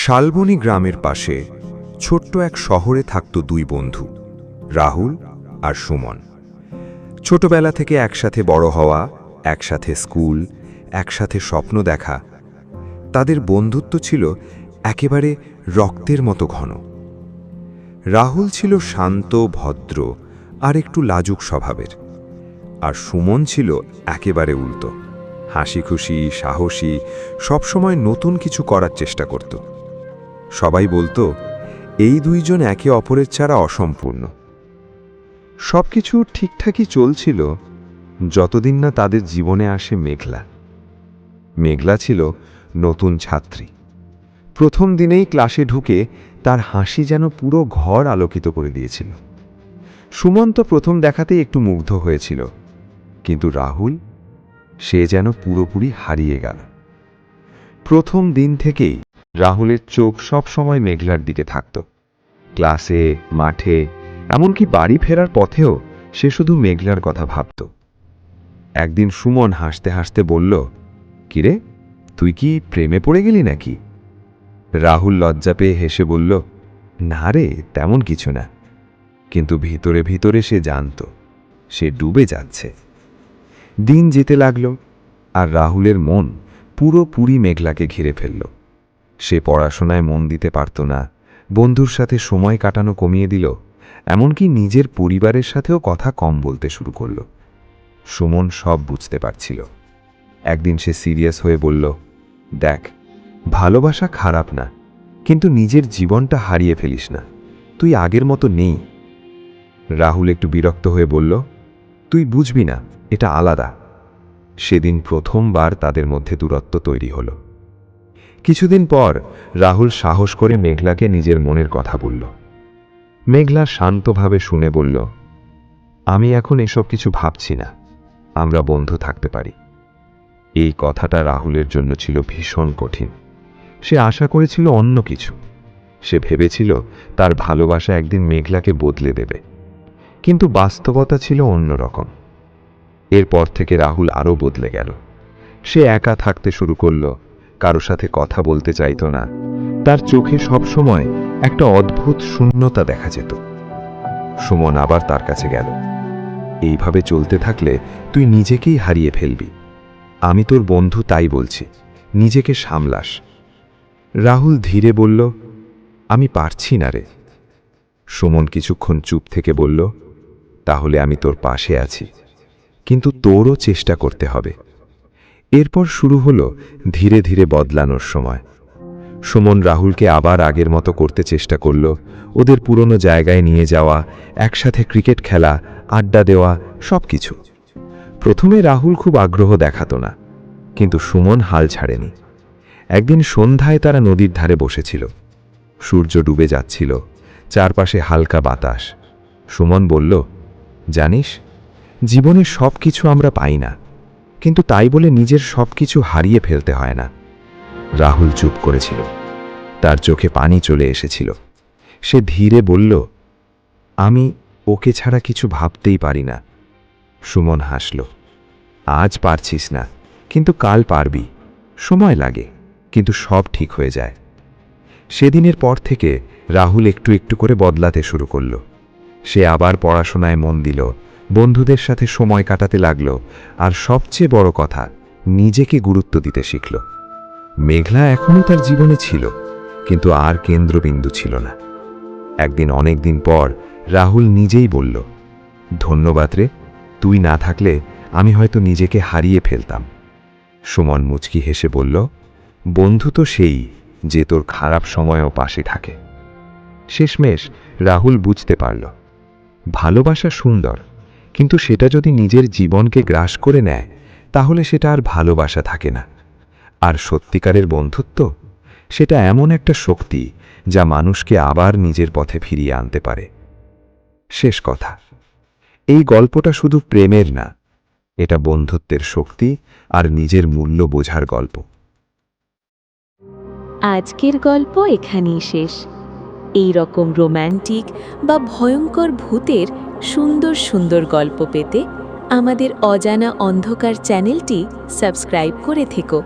শালবনী গ্রামের পাশে ছোট্ট এক শহরে থাকত দুই বন্ধু, রাহুল আর সুমন। ছোটবেলা থেকে একসাথে বড় হওয়া, একসাথে স্কুল, একসাথে স্বপ্ন দেখা। তাদের বন্ধুত্ব ছিল একেবারে রক্তের মতো ঘন। রাহুল ছিল শান্ত, ভদ্র আর একটু লাজুক স্বভাবের, আর সুমন ছিল একেবারে উল্টো, হাসি খুশি, সাহসী, সবসময় নতুন কিছু করার চেষ্টা করত। সবাই বলতো এই দুইজন একে অপরের ছাড়া অসম্পূর্ণ। সবকিছু ঠিকঠাকই চলছিল যতদিন না তাদের জীবনে আসে মেঘলা। মেঘলা ছিল নতুন ছাত্রী। প্রথম দিনেই ক্লাসে ঢুকে তার হাসি যেন পুরো ঘর আলোকিত করে দিয়েছিল। সুমন তো প্রথম দেখাতেই একটু মুগ্ধ হয়েছিল, কিন্তু রাহুল, সে যেন পুরোপুরি হারিয়ে গেল। প্রথম দিন থেকেই রাহুলের চোখ সব সময় মেঘলার দিকে থাকত। ক্লাসে, মাঠে, এমনকি বাড়ি ফেরার পথেও সে শুধু মেঘলার কথা ভাবত। একদিন সুমন হাসতে হাসতে বলল, কিরে, তুই কি প্রেমে পড়ে গেলি নাকি? রাহুল লজ্জা পেয়ে হেসে বলল, না রে, তেমন কিছু না। কিন্তু ভিতরে ভিতরে সে জানত সে ডুবে যাচ্ছে। দিন যেতে লাগল, আর রাহুলের মন পুরোপুরি মেঘলাকে ঘিরে ফেলল। সে পড়াশোনায় মন দিতে পারত না, বন্ধুর সাথে সময় কাটানো কমিয়ে দিল, এমনকি নিজের পরিবারের সাথেও কথা কম বলতে শুরু করল। সুমন সব বুঝতে পারছিল। একদিন সে সিরিয়াস হয়ে বলল, দেখ, ভালোবাসা খারাপ না, কিন্তু নিজের জীবনটা হারিয়ে ফেলিস না, তুই আগের মতো নেই। রাহুল একটু বিরক্ত হয়ে বলল, তুই বুঝবি না, এটা আলাদা। সেদিন প্রথমবার তাদের মধ্যে দূরত্ব তৈরি হলো। কিছুদিন পর রাহুল সাহস করে মেঘলাকে নিজের মনের কথা বলল। মেঘলা শান্তভাবে শুনে বলল, আমি এখন এসব কিছু ভাবছি না, আমরা বন্ধু থাকতে পারি। এই কথাটা রাহুলের জন্য ছিল ভীষণ কঠিন। সে আশা করেছিল অন্য কিছু। সে ভেবেছিল তার ভালোবাসা একদিন মেঘলাকে বদলে দেবে, কিন্তু বাস্তবতা ছিল অন্যরকম। এরপর থেকে রাহুল আরও বদলে গেল। সে একা থাকতে শুরু করল, কারো সাথে কথা বলতে চাইত না। তার চোখে সবসময় একটা অদ্ভুত শূন্যতা দেখা যেত। সুমন আবার তার কাছে গেল, এইভাবে চলতে থাকলে তুই নিজেকেই হারিয়ে ফেলবি। আমি তোর বন্ধু, তাই বলছি, নিজেকে সামলাস। রাহুল ধীরে বলল, আমি পারছি না রে। সুমন কিছুক্ষণ চুপ থেকে বলল, তাহলে আমি তোর পাশে আছি, কিন্তু তোরও চেষ্টা করতে হবে। এরপর শুরু হলো ধীরে ধীরে বদলানোর সময়। সুমন রাহুলকে আবার আগের মতো করতে চেষ্টা করল, ওদের পুরনো জায়গায় নিয়ে যাওয়া, একসাথে ক্রিকেট খেলা, আড্ডা দেওয়া, সবকিছু। প্রথমে রাহুল খুব আগ্রহ দেখাতো না, কিন্তু সুমন হাল ছাড়েনি। একদিন সন্ধ্যায় তারা নদীর ধারে বসেছিল। সূর্য ডুবে যাচ্ছিল, চারপাশে হালকা বাতাস। সুমন বলল, জানিস, জীবনে সব কিছু আমরা পাই না, কিন্তু তাই বলে নিজের সব কিছু হারিয়ে ফেলতে হয় না। রাহুল চুপ করেছিল, তার চোখে পানি চলে এসেছিল। সে ধীরে বলল, আমি ওকে ছাড়া কিছু ভাবতেই পারি না। সুমন হাসল, আজ পারছিস না, কিন্তু কাল পারবি। সময় লাগে, কিন্তু সব ঠিক হয়ে যায়। সেদিনের পর থেকে রাহুল একটু একটু করে বদলাতে শুরু করল। সে আবার পড়াশোনায় মন দিল, বন্ধুদের সাথে সময় কাটাতে লাগল, আর সবচেয়ে বড় কথা, নিজেকে গুরুত্ব দিতে শিখল। মেঘলা এখনও তার জীবনে ছিল, কিন্তু আর কেন্দ্রবিন্দু ছিল না। একদিন অনেক দিন পর রাহুল নিজেই বলল, ধন্যবাদ রে, তুই না থাকলে আমি হয়তো নিজেকে হারিয়ে ফেলতাম। সুমন মুচকি হেসে বলল, বন্ধু তো সেই, যে তোর খারাপ সময়েও পাশে থাকে। শেষমেশ রাহুল বুঝতে পারল, ভালোবাসা সুন্দর, কিন্তু সেটা যদি নিজের জীবনকে গ্রাস করে নেয়, তাহলে সেটা আর ভালোবাসা থাকে না। আর সত্যিকারের বন্ধুত্ব, সেটা এমন একটা শক্তি যা মানুষকে আবার নিজের পথে ফিরিয়ে আনতে পারে। শেষ কথা, এই গল্পটা শুধু প্রেমের না, এটা বন্ধুত্বের শক্তি আর নিজের মূল্য বোঝার গল্প। আজকের গল্প এখানেই শেষ। এই রকম রোম্যান্টিক বা ভয়ঙ্কর ভূতের সুন্দর সুন্দর গল্প পেতে আমাদের অজানা অন্ধকার চ্যানেলটি সাবস্ক্রাইব করে থেকো।